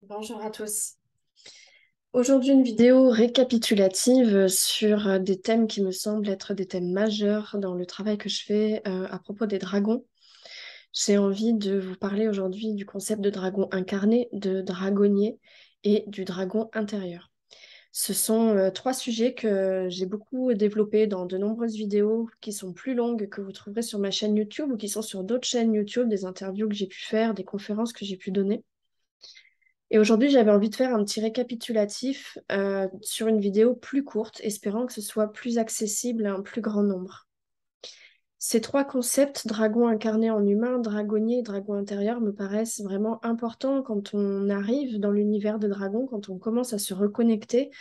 Bonjour à tous. Aujourd'hui, une vidéo récapitulative sur des thèmes qui me semblent être des thèmes majeurs dans le travail que je fais à propos des dragons. J'ai envie de vous parler aujourd'hui du concept de dragon incarné, de dragonnier et du dragon intérieur. Ce sont trois sujets que j'ai beaucoup développés dans de nombreuses vidéos qui sont plus longues que vous trouverez sur ma chaîne YouTube ou qui sont sur d'autres chaînes YouTube, des interviews que j'ai pu faire, des conférences que j'ai pu donner. Et aujourd'hui, j'avais envie de faire un petit récapitulatif sur une vidéo plus courte, espérant que ce soit plus accessible à un plus grand nombre. Ces trois concepts, dragon incarné en humain, dragonnier et dragon intérieur, me paraissent vraiment importants quand on arrive dans l'univers des dragons, quand on commence à se reconnecter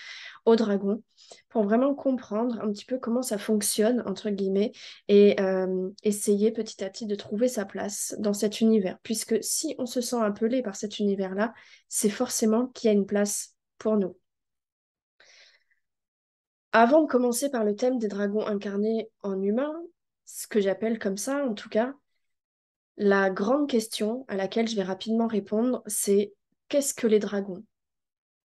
aux dragons, pour vraiment comprendre un petit peu comment ça fonctionne, entre guillemets, et essayer petit à petit de trouver sa place dans cet univers. Puisque si on se sent appelé par cet univers-là, c'est forcément qu'il y a une place pour nous. Avant de commencer par le thème des dragons incarnés en humain, ce que j'appelle comme ça en tout cas, la grande question à laquelle je vais rapidement répondre, c'est qu'est-ce que les dragons?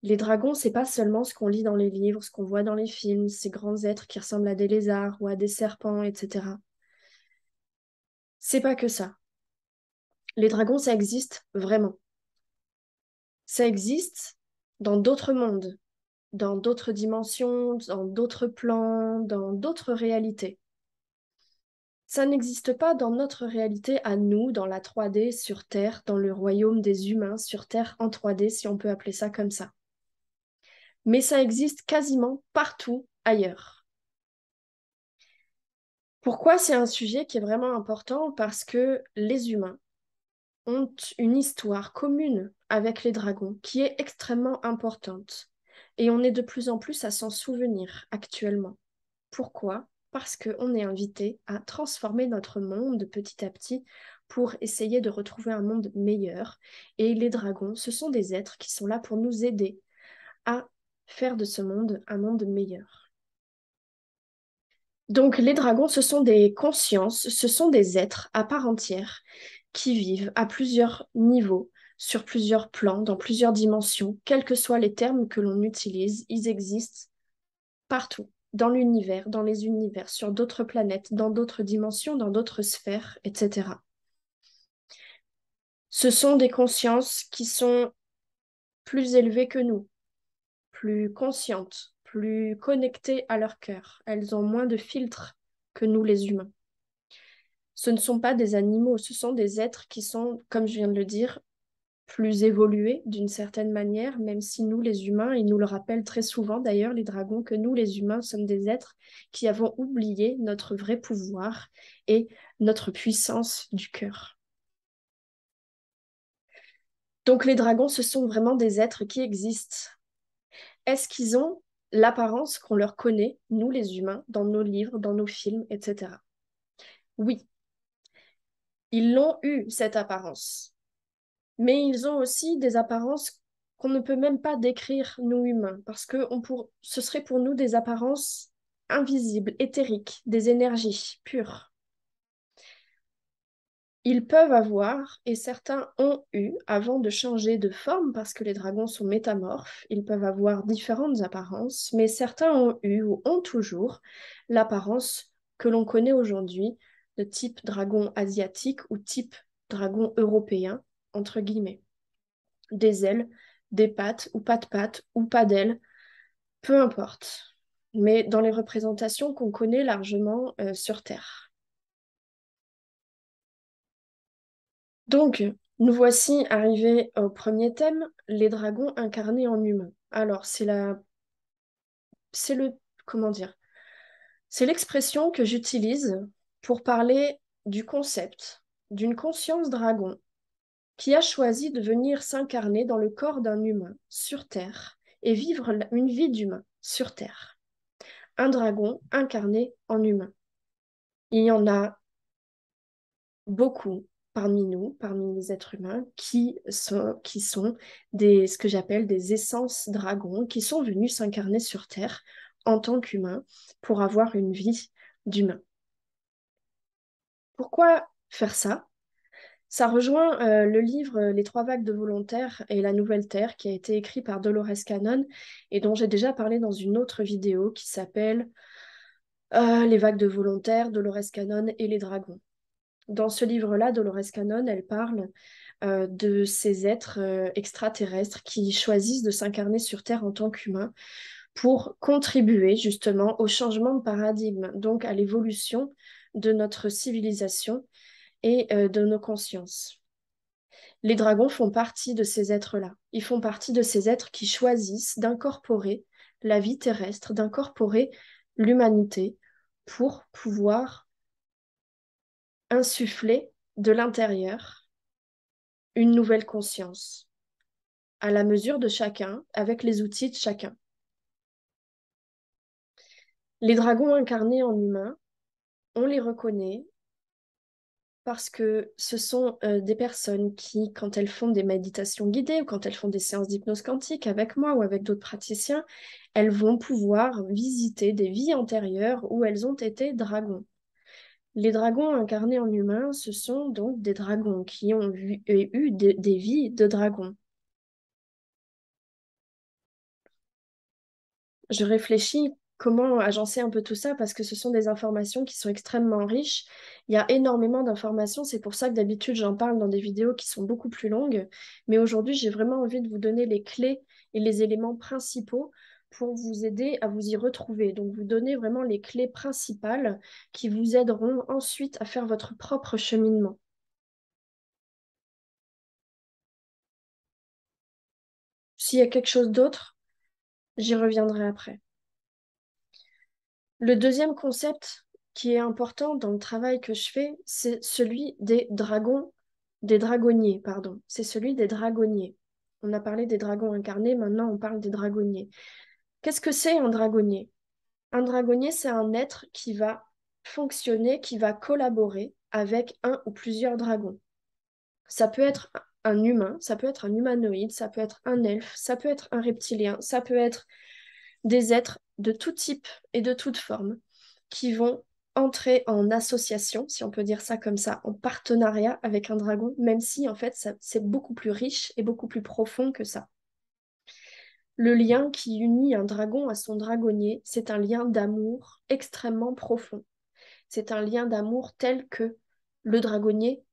Les dragons, c'est pas seulement ce qu'on lit dans les livres, ce qu'on voit dans les films, ces grands êtres qui ressemblent à des lézards ou à des serpents, etc. C'est pas que ça. Les dragons, ça existe vraiment. Ça existe dans d'autres mondes, dans d'autres dimensions, dans d'autres plans, dans d'autres réalités. Ça n'existe pas dans notre réalité à nous, dans la 3D, sur Terre, dans le royaume des humains, sur Terre en 3D, si on peut appeler ça comme ça. Mais ça existe quasiment partout ailleurs. Pourquoi c'est un sujet qui est vraiment important? Parce que les humains ont une histoire commune avec les dragons qui est extrêmement importante. Et on est de plus en plus à s'en souvenir actuellement. Pourquoi? Parce qu'on est invité à transformer notre monde petit à petit pour essayer de retrouver un monde meilleur. Et les dragons, ce sont des êtres qui sont là pour nous aider à faire de ce monde un monde meilleur. Donc les dragons, ce sont des consciences, ce sont des êtres à part entière qui vivent à plusieurs niveaux, sur plusieurs plans, dans plusieurs dimensions, quels que soient les termes que l'on utilise, ils existent partout, dans l'univers, dans les univers, sur d'autres planètes, dans d'autres dimensions, dans d'autres sphères, etc. Ce sont des consciences qui sont plus élevées que nous, plus conscientes, plus connectées à leur cœur. Elles ont moins de filtres que nous, les humains. Ce ne sont pas des animaux, ce sont des êtres qui sont, comme je viens de le dire, plus évolués d'une certaine manière, même si nous, les humains, ils nous le rappellent très souvent d'ailleurs, les dragons, que nous, les humains, sommes des êtres qui avons oublié notre vrai pouvoir et notre puissance du cœur. Donc les dragons, ce sont vraiment des êtres qui existent. Est-ce qu'ils ont l'apparence qu'on leur connaît, nous, les humains, dans nos livres, dans nos films, etc. Oui, ils l'ont eu, cette apparence. Mais ils ont aussi des apparences qu'on ne peut même pas décrire, nous humains, parce que ce serait pour nous des apparences invisibles, éthériques, des énergies pures. Ils peuvent avoir, et certains ont eu, avant de changer de forme, parce que les dragons sont métamorphes, ils peuvent avoir différentes apparences, mais certains ont eu ou ont toujours l'apparence que l'on connaît aujourd'hui, de type dragon asiatique ou type dragon européen, entre guillemets. Des ailes, des pattes ou pas de pattes ou pas d'ailes, peu importe. Mais dans les représentations qu'on connaît largement sur Terre. Donc, nous voici arrivés au premier thème, les dragons incarnés en humains. Alors, c'est le, comment dire, c'est l'expression que j'utilise pour parler du concept d'une conscience dragon qui a choisi de venir s'incarner dans le corps d'un humain sur Terre et vivre une vie d'humain sur Terre. Un dragon incarné en humain. Il y en a beaucoup parmi nous, parmi les êtres humains, qui sont ce que j'appelle des essences dragons, qui sont venus s'incarner sur Terre en tant qu'humains pour avoir une vie d'humain. Pourquoi faire ça? Ça rejoint le livre Les trois vagues de volontaires et la nouvelle Terre qui a été écrit par Dolores Cannon et dont j'ai déjà parlé dans une autre vidéo qui s'appelle Les vagues de volontaires, Dolores Cannon et les dragons. Dans ce livre-là, Dolores Cannon, elle parle de ces êtres extraterrestres qui choisissent de s'incarner sur Terre en tant qu'humains pour contribuer justement au changement de paradigme, donc à l'évolution de notre civilisation et de nos consciences. Les dragons font partie de ces êtres-là. Ils font partie de ces êtres qui choisissent d'incorporer la vie terrestre, d'incorporer l'humanité pour pouvoir insuffler de l'intérieur une nouvelle conscience, à la mesure de chacun, avec les outils de chacun. Les dragons incarnés en humains, on les reconnaît parce que ce sont des personnes qui, quand elles font des méditations guidées ou quand elles font des séances d'hypnose quantique avec moi ou avec d'autres praticiens, elles vont pouvoir visiter des vies antérieures où elles ont été dragons. Les dragons incarnés en humains, ce sont donc des dragons qui ont eu des vies de dragons. Je réfléchis comment agencer un peu tout ça parce que ce sont des informations qui sont extrêmement riches. Il y a énormément d'informations, c'est pour ça que d'habitude j'en parle dans des vidéos qui sont beaucoup plus longues. Mais aujourd'hui, j'ai vraiment envie de vous donner les clés et les éléments principaux pour vous aider à vous y retrouver. Donc vous donner vraiment les clés principales qui vous aideront ensuite à faire votre propre cheminement. S'il y a quelque chose d'autre, j'y reviendrai après. Le deuxième concept qui est important dans le travail que je fais, c'est celui des dragons, des dragonniers, pardon. C'est celui des dragonniers. On a parlé des dragons incarnés, maintenant on parle des dragonniers. Qu'est-ce que c'est un dragonnier? Un dragonnier, c'est un être qui va fonctionner, qui va collaborer avec un ou plusieurs dragons. Ça peut être un humain, ça peut être un humanoïde, ça peut être un elfe, ça peut être un reptilien, ça peut être des êtres de tout type et de toute forme qui vont entrer en association, si on peut dire ça comme ça, en partenariat avec un dragon, même si en fait c'est beaucoup plus riche et beaucoup plus profond que ça. Le lien qui unit un dragon à son dragonnier, c'est un lien d'amour extrêmement profond. C'est un lien d'amour tel que le dragonnier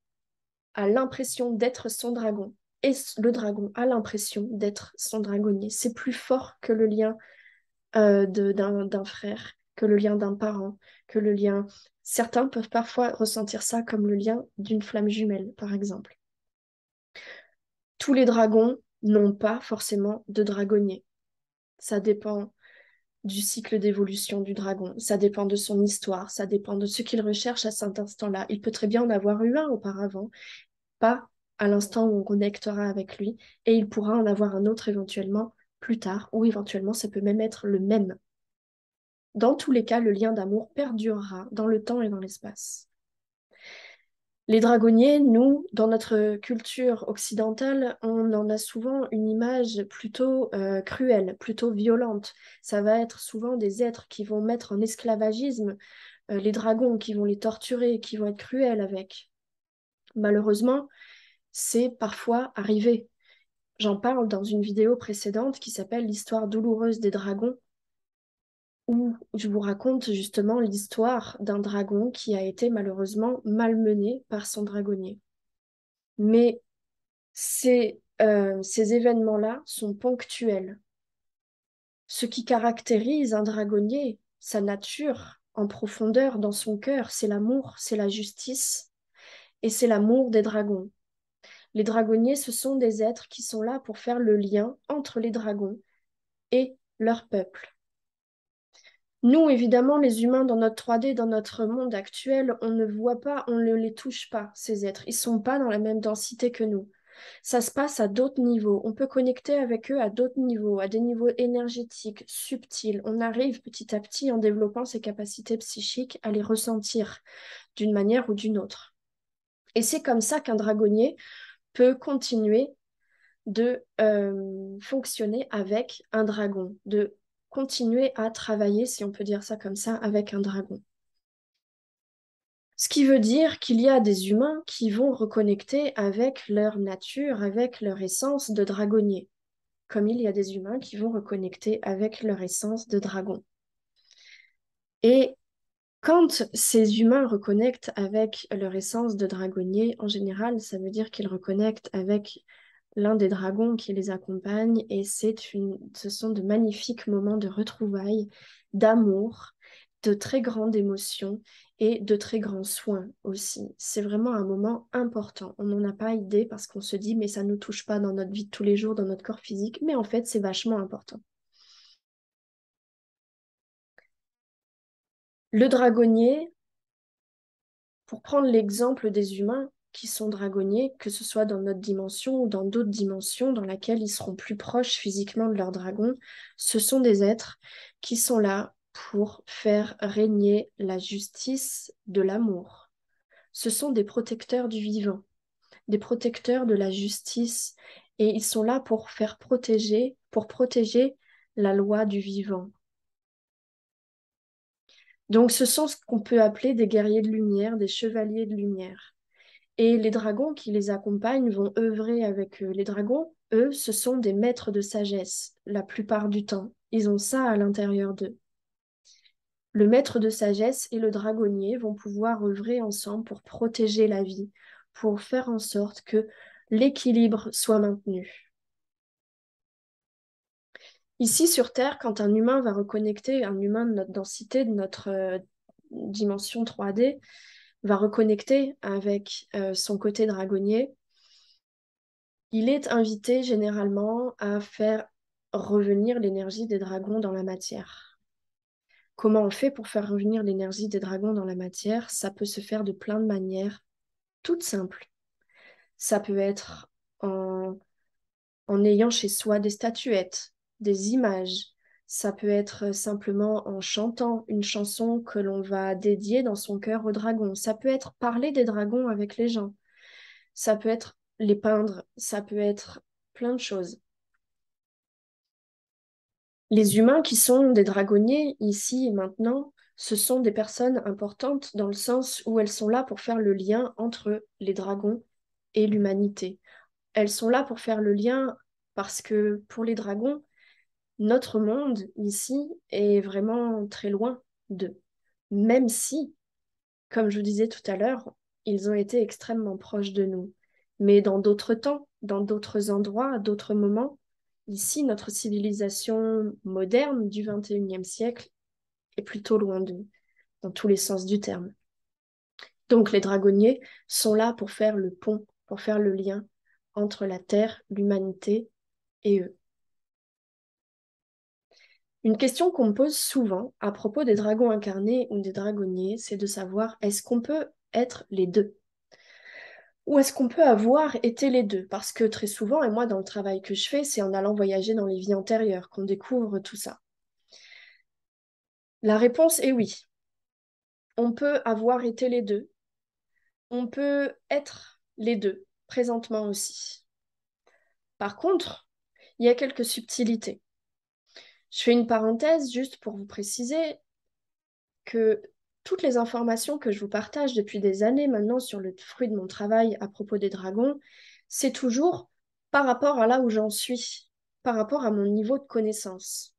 a l'impression d'être son dragon et le dragon a l'impression d'être son dragonnier. C'est plus fort que le lien d'un frère, que le lien d'un parent, que le lien... Certains peuvent parfois ressentir ça comme le lien d'une flamme jumelle, par exemple. Tous les dragons n'ont pas forcément de dragonnier. Ça dépend du cycle d'évolution du dragon, ça dépend de son histoire, ça dépend de ce qu'il recherche à cet instant-là. Il peut très bien en avoir eu un auparavant, pas à l'instant où on connectera avec lui, et il pourra en avoir un autre éventuellement plus tard, ou éventuellement ça peut même être le même. Dans tous les cas, le lien d'amour perdurera dans le temps et dans l'espace. Les dragonniers, nous, dans notre culture occidentale, on en a souvent une image plutôt cruelle, plutôt violente. Ça va être souvent des êtres qui vont mettre en esclavagisme les dragons, qui vont les torturer, qui vont être cruels avec. Malheureusement, c'est parfois arrivé. J'en parle dans une vidéo précédente qui s'appelle L'histoire douloureuse des dragons, où je vous raconte justement l'histoire d'un dragon qui a été malheureusement malmené par son dragonnier. Mais ces événements-là sont ponctuels. Ce qui caractérise un dragonnier, sa nature en profondeur dans son cœur, c'est l'amour, c'est la justice et c'est l'amour des dragons. Les dragonniers, ce sont des êtres qui sont là pour faire le lien entre les dragons et leur peuple. Nous, évidemment, les humains, dans notre 3D, dans notre monde actuel, on ne voit pas, on ne les touche pas, ces êtres. Ils ne sont pas dans la même densité que nous. Ça se passe à d'autres niveaux. On peut connecter avec eux à d'autres niveaux, à des niveaux énergétiques, subtils. On arrive petit à petit, en développant ses capacités psychiques, à les ressentir d'une manière ou d'une autre. Et c'est comme ça qu'un dragonnier peut continuer de fonctionner avec un dragon, de continuer à travailler, si on peut dire ça comme ça, avec un dragon. Ce qui veut dire qu'il y a des humains qui vont reconnecter avec leur nature, avec leur essence de dragonnier, comme il y a des humains qui vont reconnecter avec leur essence de dragon. Et quand ces humains reconnectent avec leur essence de dragonnier, en général, ça veut dire qu'ils reconnectent avec l'un des dragons qui les accompagne et ce sont de magnifiques moments de retrouvailles, d'amour, de très grandes émotions et de très grands soins aussi. C'est vraiment un moment important. On n'en a pas idée parce qu'on se dit mais ça ne nous touche pas dans notre vie de tous les jours, dans notre corps physique, mais en fait c'est vachement important. Le dragonnier, pour prendre l'exemple des humains qui sont dragonniers, que ce soit dans notre dimension ou dans d'autres dimensions dans laquelle ils seront plus proches physiquement de leur dragon, ce sont des êtres qui sont là pour faire régner la justice de l'amour. Ce sont des protecteurs du vivant, des protecteurs de la justice, et ils sont là pour protéger la loi du vivant. Donc ce sont ce qu'on peut appeler des guerriers de lumière, des chevaliers de lumière. Et les dragons qui les accompagnent vont œuvrer avec eux. Les dragons, eux, ce sont des maîtres de sagesse la plupart du temps. Ils ont ça à l'intérieur d'eux. Le maître de sagesse et le dragonnier vont pouvoir œuvrer ensemble pour protéger la vie, pour faire en sorte que l'équilibre soit maintenu. Ici sur Terre, quand un humain va reconnecter, un humain de notre densité, de notre dimension 3D, va reconnecter avec son côté dragonnier, il est invité généralement à faire revenir l'énergie des dragons dans la matière. Comment on fait pour faire revenir l'énergie des dragons dans la matière? Ça peut se faire de plein de manières, toutes simples. Ça peut être en ayant chez soi des statuettes, des images. Ça peut être simplement en chantant une chanson que l'on va dédier dans son cœur aux dragons. Ça peut être parler des dragons avec les gens. Ça peut être les peindre. Ça peut être plein de choses. Les humains qui sont des dragonniers ici et maintenant, ce sont des personnes importantes dans le sens où elles sont là pour faire le lien entre les dragons et l'humanité. Elles sont là pour faire le lien parce que pour les dragons, notre monde ici est vraiment très loin d'eux. Même si, comme je vous disais tout à l'heure, ils ont été extrêmement proches de nous. Mais dans d'autres temps, dans d'autres endroits, à d'autres moments, ici, notre civilisation moderne du 21e siècle est plutôt loin d'eux, dans tous les sens du terme. Donc les dragonniers sont là pour faire le pont, pour faire le lien entre la Terre, l'humanité et eux. Une question qu'on me pose souvent à propos des dragons incarnés ou des dragonniers, c'est de savoir est-ce qu'on peut être les deux? Ou est-ce qu'on peut avoir été les deux? Parce que très souvent, et moi dans le travail que je fais, c'est en allant voyager dans les vies antérieures qu'on découvre tout ça. La réponse est oui. On peut avoir été les deux. On peut être les deux, présentement aussi. Par contre, il y a quelques subtilités. Je fais une parenthèse juste pour vous préciser que toutes les informations que je vous partage depuis des années maintenant sur le fruit de mon travail à propos des dragons, c'est toujours par rapport à là où j'en suis, par rapport à mon niveau de connaissance.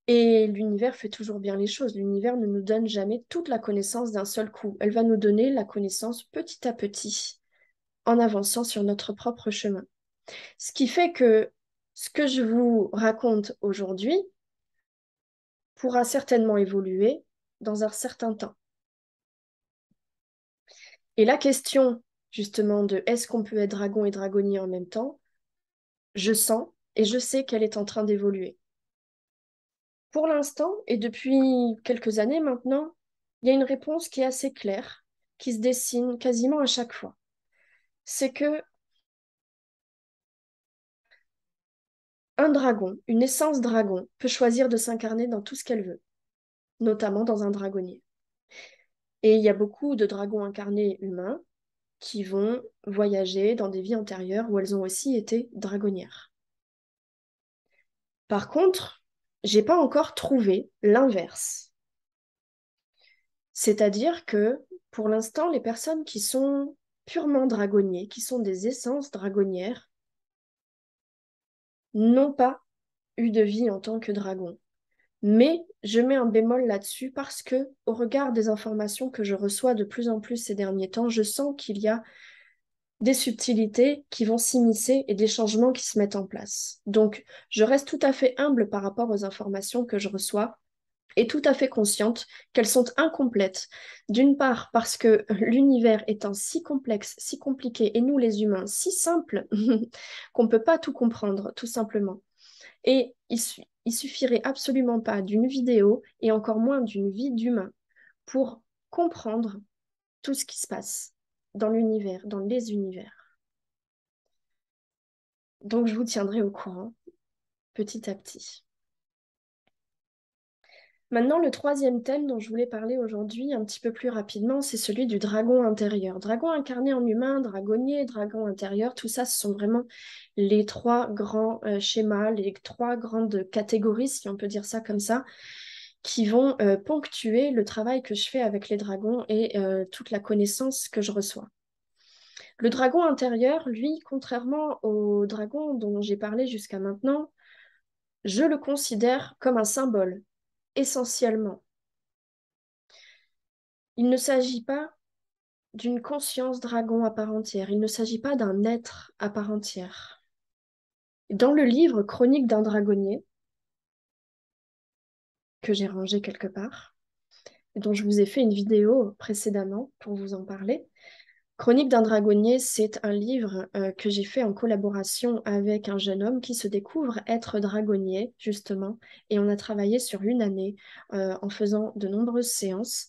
Et l'univers fait toujours bien les choses. L'univers ne nous donne jamais toute la connaissance d'un seul coup. Elle va nous donner la connaissance petit à petit, en avançant sur notre propre chemin. Ce qui fait que ce que je vous raconte aujourd'hui pourra certainement évoluer dans un certain temps. Et la question, justement, de est-ce qu'on peut être dragon et dragonnier en même temps, je sens et je sais qu'elle est en train d'évoluer. Pour l'instant, et depuis quelques années maintenant, il y a une réponse qui est assez claire, qui se dessine quasiment à chaque fois. C'est que un dragon, une essence dragon, peut choisir de s'incarner dans tout ce qu'elle veut, notamment dans un dragonnier. Et il y a beaucoup de dragons incarnés humains qui vont voyager dans des vies antérieures où elles ont aussi été dragonnières. Par contre, j'ai pas encore trouvé l'inverse. C'est-à-dire que pour l'instant, les personnes qui sont purement dragonniers, qui sont des essences dragonnières, n'ont pas eu de vie en tant que dragon. Mais je mets un bémol là-dessus parce que, au regard des informations que je reçois de plus en plus ces derniers temps, je sens qu'il y a des subtilités qui vont s'immiscer et des changements qui se mettent en place. Donc, je reste tout à fait humble par rapport aux informations que je reçois et tout à fait consciente qu'elles sont incomplètes. D'une part, parce que l'univers étant si complexe, si compliqué, et nous les humains si simples, qu'on ne peut pas tout comprendre, tout simplement. Et il suffirait absolument pas d'une vidéo et encore moins d'une vie d'humain pour comprendre tout ce qui se passe dans l'univers, dans les univers. Donc je vous tiendrai au courant petit à petit. Maintenant, le troisième thème dont je voulais parler aujourd'hui un petit peu plus rapidement, c'est celui du dragon intérieur. Dragon incarné en humain, dragonnier, dragon intérieur, tout ça, ce sont vraiment les trois grands schémas, les trois grandes catégories, si on peut dire ça comme ça, qui vont ponctuer le travail que je fais avec les dragons et toute la connaissance que je reçois. Le dragon intérieur, lui, contrairement au dragon dont j'ai parlé jusqu'à maintenant, je le considère comme un symbole, essentiellement. Il ne s'agit pas d'une conscience dragon à part entière, il ne s'agit pas d'un être à part entière. Dans le livre Chronique d'un dragonnier, que j'ai rangé quelque part, et dont je vous ai fait une vidéo précédemment pour vous en parler, Chronique d'un dragonnier, c'est un livre que j'ai fait en collaboration avec un jeune homme qui se découvre être dragonnier, justement, et on a travaillé sur une année en faisant de nombreuses séances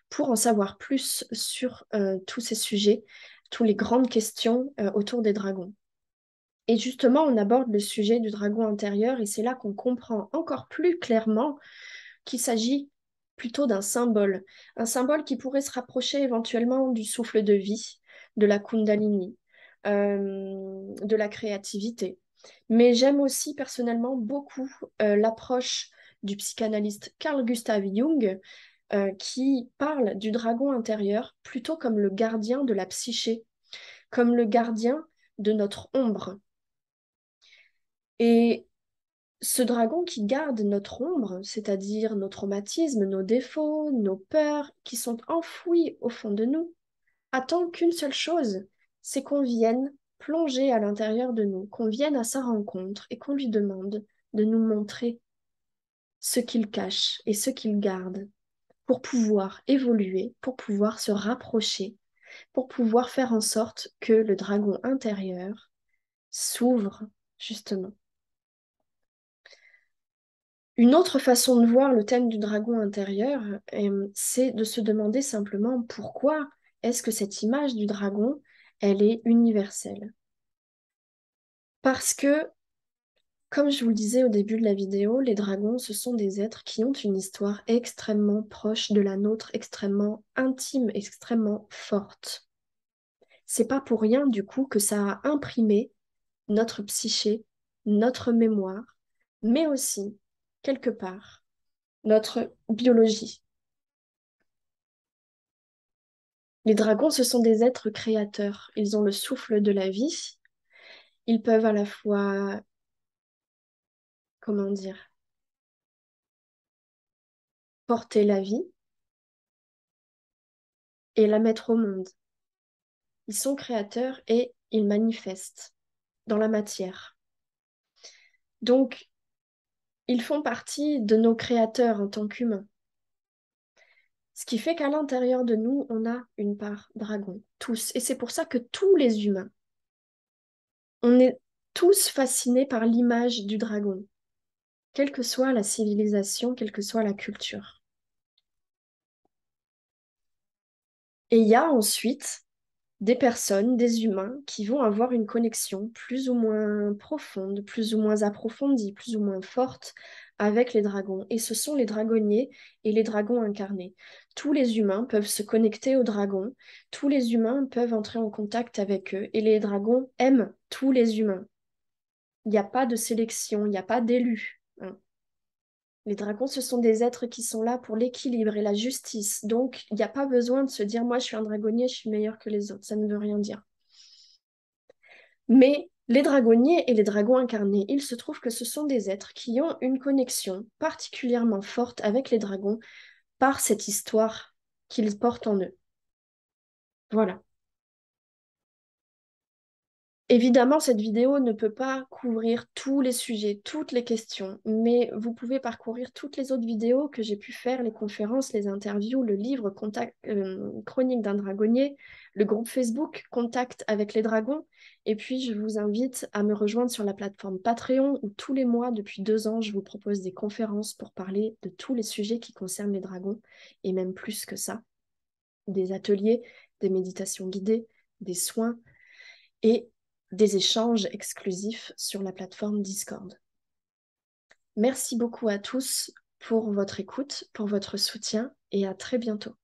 pour en savoir plus sur tous ces sujets, toutes les grandes questions autour des dragons. Et justement, on aborde le sujet du dragon intérieur et c'est là qu'on comprend encore plus clairement qu'il s'agit plutôt d'un symbole, un symbole qui pourrait se rapprocher éventuellement du souffle de vie, de la Kundalini, de la créativité. Mais j'aime aussi personnellement beaucoup l'approche du psychanalyste Carl Gustav Jung, qui parle du dragon intérieur plutôt comme le gardien de la psyché, comme le gardien de notre ombre. Et ce dragon qui garde notre ombre, c'est-à-dire nos traumatismes, nos défauts, nos peurs, qui sont enfouis au fond de nous, attend qu'une seule chose, c'est qu'on vienne plonger à l'intérieur de nous, qu'on vienne à sa rencontre et qu'on lui demande de nous montrer ce qu'il cache et ce qu'il garde pour pouvoir évoluer, pour pouvoir se rapprocher, pour pouvoir faire en sorte que le dragon intérieur s'ouvre, justement. Une autre façon de voir le thème du dragon intérieur, c'est de se demander simplement pourquoi est-ce que cette image du dragon, elle est universelle. Parce que, comme je vous le disais au début de la vidéo, les dragons, ce sont des êtres qui ont une histoire extrêmement proche de la nôtre, extrêmement intime, extrêmement forte. C'est pas pour rien, du coup, que ça a imprimé notre psyché, notre mémoire, mais aussi, quelque part, notre biologie. Les dragons, ce sont des êtres créateurs. Ils ont le souffle de la vie. Ils peuvent à la fois, comment dire, porter la vie et la mettre au monde. Ils sont créateurs et ils manifestent dans la matière. Donc, ils font partie de nos créateurs en tant qu'humains. Ce qui fait qu'à l'intérieur de nous, on a une part dragon, tous. Et c'est pour ça que tous les humains, on est tous fascinés par l'image du dragon, quelle que soit la civilisation, quelle que soit la culture. Et il y a ensuite des personnes, des humains qui vont avoir une connexion plus ou moins profonde, plus ou moins approfondie, plus ou moins forte avec les dragons. Et ce sont les dragonniers et les dragons incarnés. Tous les humains peuvent se connecter aux dragons, tous les humains peuvent entrer en contact avec eux, et les dragons aiment tous les humains. Il n'y a pas de sélection, il n'y a pas d'élus, hein. Les dragons, ce sont des êtres qui sont là pour l'équilibre et la justice. Donc, il n'y a pas besoin de se dire, moi, je suis un dragonnier, je suis meilleur que les autres. Ça ne veut rien dire. Mais les dragonniers et les dragons incarnés, il se trouve que ce sont des êtres qui ont une connexion particulièrement forte avec les dragons par cette histoire qu'ils portent en eux. Voilà. Évidemment, cette vidéo ne peut pas couvrir tous les sujets, toutes les questions, mais vous pouvez parcourir toutes les autres vidéos que j'ai pu faire, les conférences, les interviews, le livre Chronique d'un dragonnier, le groupe Facebook Contact avec les dragons. Et puis, je vous invite à me rejoindre sur la plateforme Patreon où tous les mois, depuis 2 ans, je vous propose des conférences pour parler de tous les sujets qui concernent les dragons, et même plus que ça, des ateliers, des méditations guidées, des soins et des échanges exclusifs sur la plateforme Discord. Merci beaucoup à tous pour votre écoute, pour votre soutien et à très bientôt.